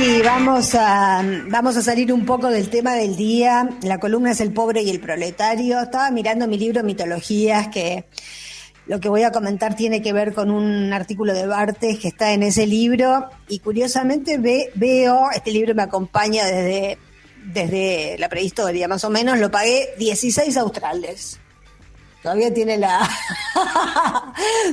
Y vamos a salir un poco del tema del día. La columna es El pobre y el proletario. Estaba mirando mi libro Mitologías, que lo que voy a comentar tiene que ver con un artículo de Barthes que está en ese libro, y curiosamente veo, este libro me acompaña desde la prehistoria, más o menos, lo pagué 16 australes. Todavía tiene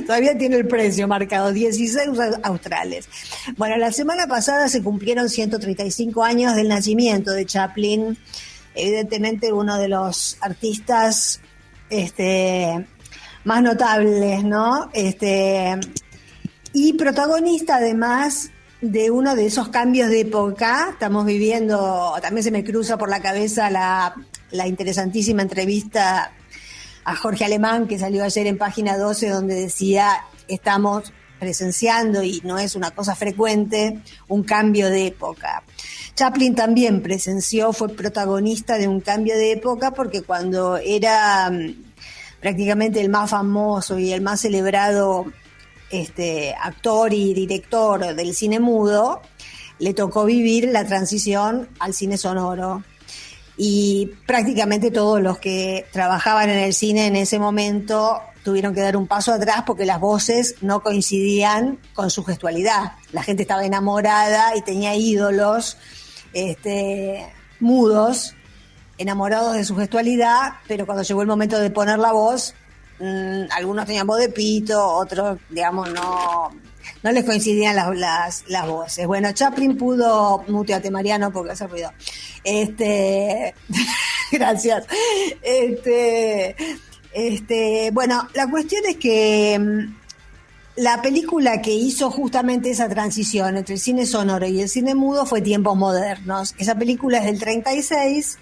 todavía tiene el precio marcado, 16 australes. Bueno, la semana pasada se cumplieron 135 años del nacimiento de Chaplin, evidentemente uno de los artistas más notables, ¿no? Y protagonista además de uno de esos cambios de época. Estamos viviendo, también se me cruza por la cabeza la interesantísima entrevista a Jorge Alemán, que salió ayer en Página 12, donde decía, estamos presenciando, y no es una cosa frecuente, un cambio de época. Chaplin también presenció, fue protagonista de un cambio de época, porque cuando era prácticamente el más famoso y el más celebrado actor y director del cine mudo, le tocó vivir la transición al cine sonoro. Y prácticamente todos los que trabajaban en el cine en ese momento tuvieron que dar un paso atrás porque las voces no coincidían con su gestualidad. La gente estaba enamorada y tenía ídolos mudos, enamorados de su gestualidad, pero cuando llegó el momento de poner la voz, algunos tenían voz de pito, otros, digamos, no les coincidían las voces. Bueno, Chaplin pudo, muteate Mariano porque hace ruido. Gracias. Bueno, la cuestión es que la película que hizo justamente esa transición entre el cine sonoro y el cine mudo fue Tiempos Modernos. Esa película es del 36.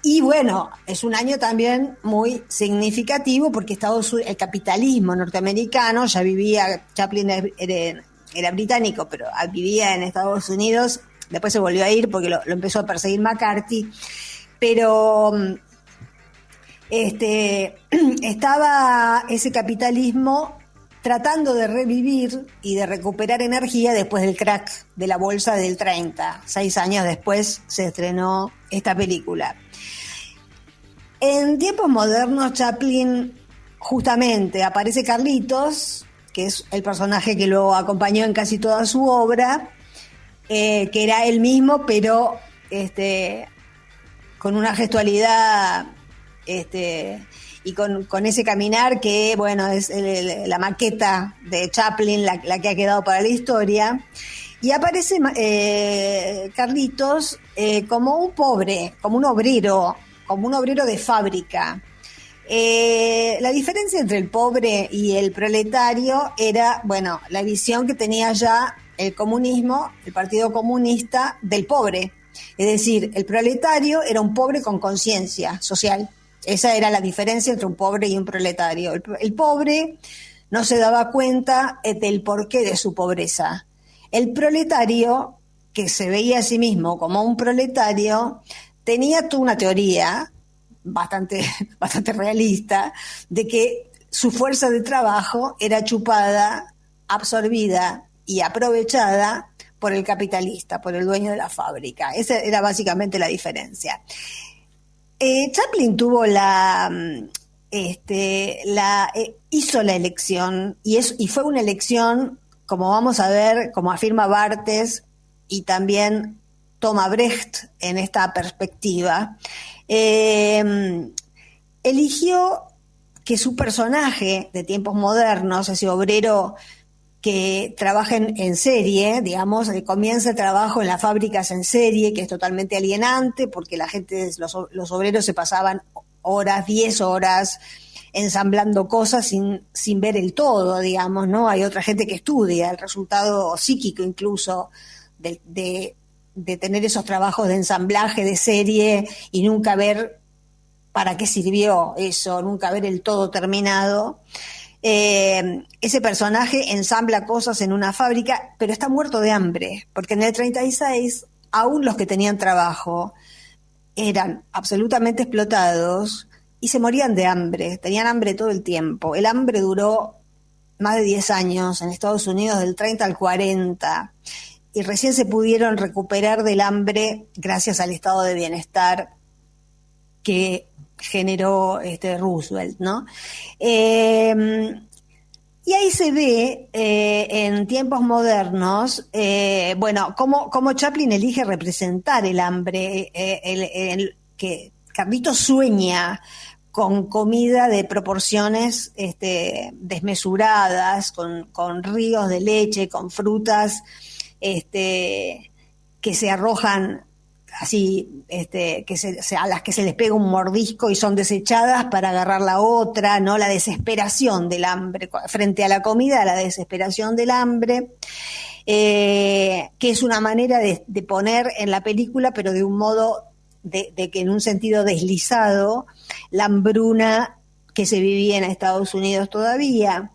Y bueno, es un año también muy significativo porque el capitalismo norteamericano ya vivía, Chaplin era británico, pero vivía en Estados Unidos, después se volvió a ir porque lo empezó a perseguir McCarthy, pero estaba ese capitalismo tratando de revivir y de recuperar energía después del crack de la bolsa del 30. 6 años después se estrenó esta película. En Tiempos Modernos, Chaplin, justamente aparece Carlitos, que es el personaje que lo acompañó en casi toda su obra, que era él mismo, pero con una gestualidad y con ese caminar que, bueno, es la maqueta de Chaplin, la que ha quedado para la historia. Y aparece Carlitos como un pobre, como un obrero de fábrica. La diferencia entre el pobre y el proletario era, bueno, la visión que tenía ya el comunismo, el Partido Comunista, del pobre. Es decir, el proletario era un pobre con conciencia social. Esa era la diferencia entre un pobre y un proletario. El pobre no se daba cuenta del porqué de su pobreza. El proletario, que se veía a sí mismo como un proletario, tenía toda una teoría bastante realista de que su fuerza de trabajo era chupada, absorbida y aprovechada por el capitalista, por el dueño de la fábrica. Esa era básicamente la diferencia. Chaplin tuvo hizo la elección y fue una elección, como vamos a ver, como afirma Barthes y también toma Brecht en esta perspectiva, eligió que su personaje de Tiempos Modernos, ese obrero que trabaja en serie, digamos, comienza el trabajo en las fábricas en serie, que es totalmente alienante, porque los obreros se pasaban 10 horas ensamblando cosas sin ver el todo, digamos, ¿no? Hay otra gente que estudia el resultado psíquico incluso de tener esos trabajos de ensamblaje de serie y nunca ver para qué sirvió eso, nunca ver el todo terminado. Ese personaje ensambla cosas en una fábrica, pero está muerto de hambre, porque en el 36 aún los que tenían trabajo eran absolutamente explotados y se morían de hambre, tenían hambre todo el tiempo. El hambre duró más de 10 años en Estados Unidos, del 30 al 40, y recién se pudieron recuperar del hambre gracias al estado de bienestar que generó Roosevelt, ¿no? Y ahí se ve en tiempos modernos, cómo Chaplin elige representar el hambre, que Carlitos sueña con comida de proporciones desmesuradas, con ríos de leche, con frutas que se arrojan así, a las que se les pega un mordisco y son desechadas para agarrar la otra, ¿no? La desesperación del hambre, frente a la comida, la desesperación del hambre, que es una manera de poner en la película, pero de un modo de que en un sentido deslizado, la hambruna que se vivía en Estados Unidos todavía.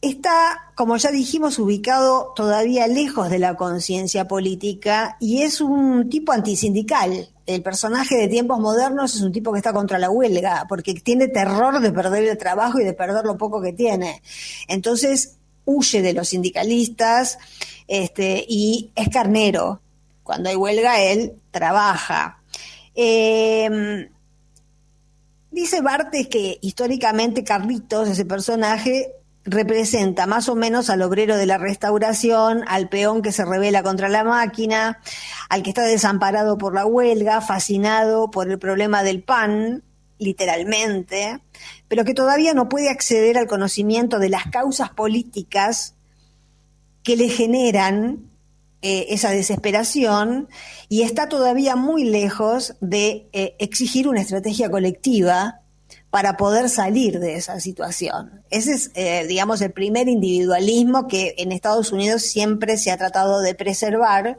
Está, como ya dijimos, ubicado todavía lejos de la conciencia política y es un tipo antisindical. El personaje de Tiempos Modernos es un tipo que está contra la huelga, porque tiene terror de perder el trabajo y de perder lo poco que tiene. Entonces huye de los sindicalistas y es carnero. Cuando hay huelga, él trabaja. Dice Barthes que históricamente Carlitos, ese personaje, representa más o menos al obrero de la Restauración, al peón que se rebela contra la máquina, al que está desamparado por la huelga, fascinado por el problema del pan, literalmente, pero que todavía no puede acceder al conocimiento de las causas políticas que le generan esa desesperación y está todavía muy lejos de exigir una estrategia colectiva para poder salir de esa situación. Ese es, digamos, el primer individualismo que en Estados Unidos siempre se ha tratado de preservar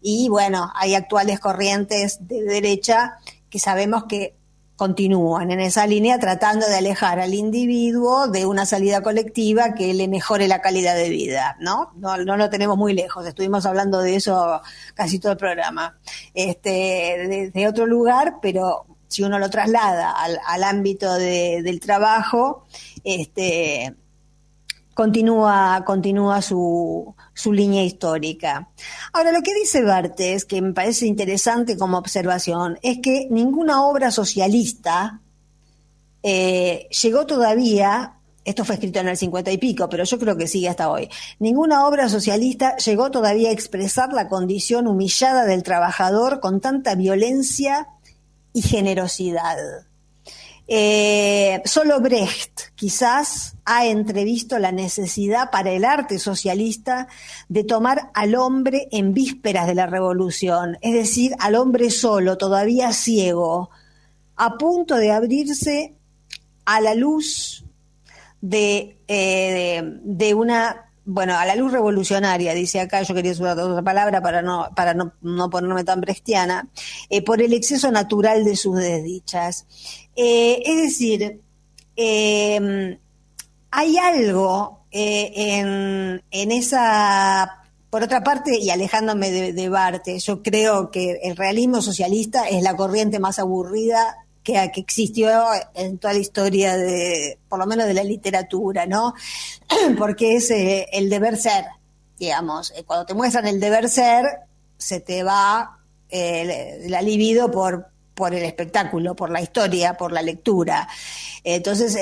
y, bueno, hay actuales corrientes de derecha que sabemos que continúan en esa línea tratando de alejar al individuo de una salida colectiva que le mejore la calidad de vida, ¿no? No lo tenemos muy lejos, estuvimos hablando de eso casi todo el programa. De otro lugar, pero si uno lo traslada al ámbito del trabajo, continúa su línea histórica. Ahora, lo que dice Barthes, que me parece interesante como observación, es que ninguna obra socialista llegó todavía, esto fue escrito en el 50 y pico, pero yo creo que sigue hasta hoy, ninguna obra socialista llegó todavía a expresar la condición humillada del trabajador con tanta violencia y generosidad. Solo Brecht quizás ha entrevisto la necesidad para el arte socialista de tomar al hombre en vísperas de la revolución, es decir, al hombre solo, todavía ciego, a punto de abrirse a la luz de una... Bueno, a la luz revolucionaria, dice acá, yo quería usar otra palabra para no ponerme tan brechtiana, por el exceso natural de sus desdichas. Es decir, hay algo en esa... Por otra parte, y alejándome de Barthes, yo creo que el realismo socialista es la corriente más aburrida que existió en toda la historia por lo menos de la literatura, ¿no? Porque es el deber ser, digamos. Cuando te muestran el deber ser, se te va la libido por el espectáculo, por la historia, por la lectura. Entonces,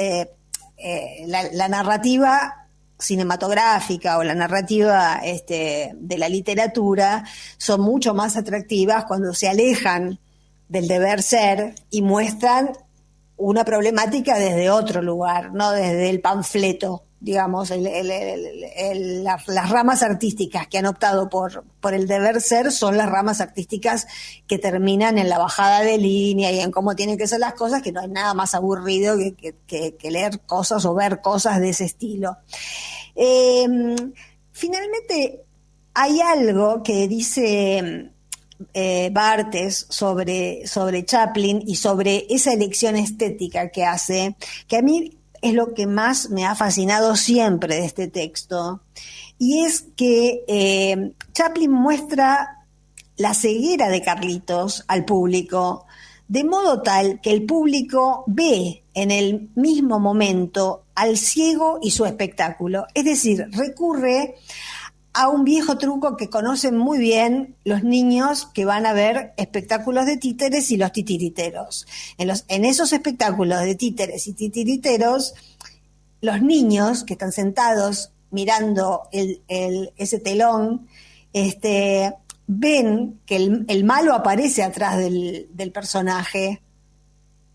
la narrativa cinematográfica o la narrativa de la literatura son mucho más atractivas cuando se alejan del deber ser y muestran una problemática desde otro lugar, no desde el panfleto, digamos, las ramas artísticas que han optado por el deber ser son las ramas artísticas que terminan en la bajada de línea y en cómo tienen que ser las cosas, que no hay nada más aburrido que leer cosas o ver cosas de ese estilo. Finalmente, hay algo que dice Barthes sobre Chaplin y sobre esa elección estética que hace, que a mí es lo que más me ha fascinado siempre de este texto, y es que Chaplin muestra la ceguera de Carlitos al público de modo tal que el público ve en el mismo momento al ciego y su espectáculo. Es decir, recurre a un viejo truco que conocen muy bien los niños que van a ver espectáculos de títeres y los titiriteros. En esos espectáculos de títeres y titiriteros, los niños que están sentados mirando ese telón, ven que el malo aparece atrás del personaje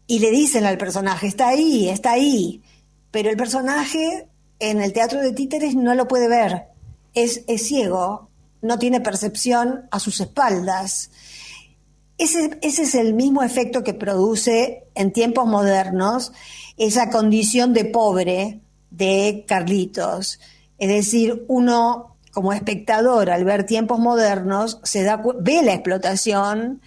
y le dicen al personaje, está ahí, pero el personaje en el teatro de títeres no lo puede ver, es ciego, no tiene percepción a sus espaldas. Ese es el mismo efecto que produce en tiempos modernos esa condición de pobre de Carlitos. Es decir, uno como espectador al ver tiempos modernos ve la explotación,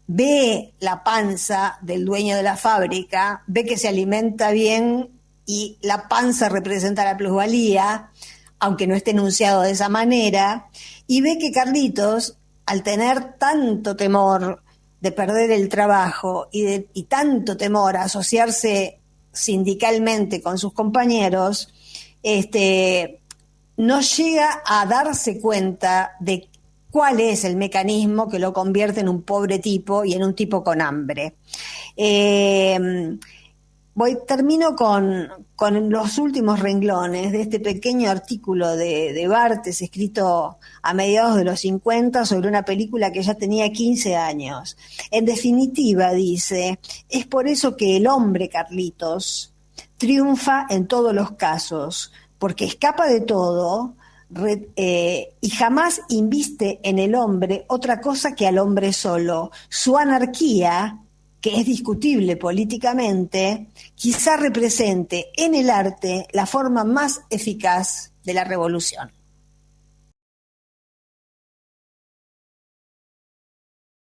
ve la panza del dueño de la fábrica, ve que se alimenta bien y la panza representa la plusvalía, aunque no esté enunciado de esa manera, y ve que Carlitos, al tener tanto temor de perder el trabajo y tanto temor a asociarse sindicalmente con sus compañeros, no llega a darse cuenta de cuál es el mecanismo que lo convierte en un pobre tipo y en un tipo con hambre. Termino con los últimos renglones de este pequeño artículo de Barthes, escrito a mediados de los 50 sobre una película que ya tenía 15 años. En definitiva, dice, es por eso que el hombre, Carlitos, triunfa en todos los casos, porque escapa de todo y jamás inviste en el hombre otra cosa que al hombre solo. Su anarquía, que es discutible políticamente, quizá represente en el arte la forma más eficaz de la revolución.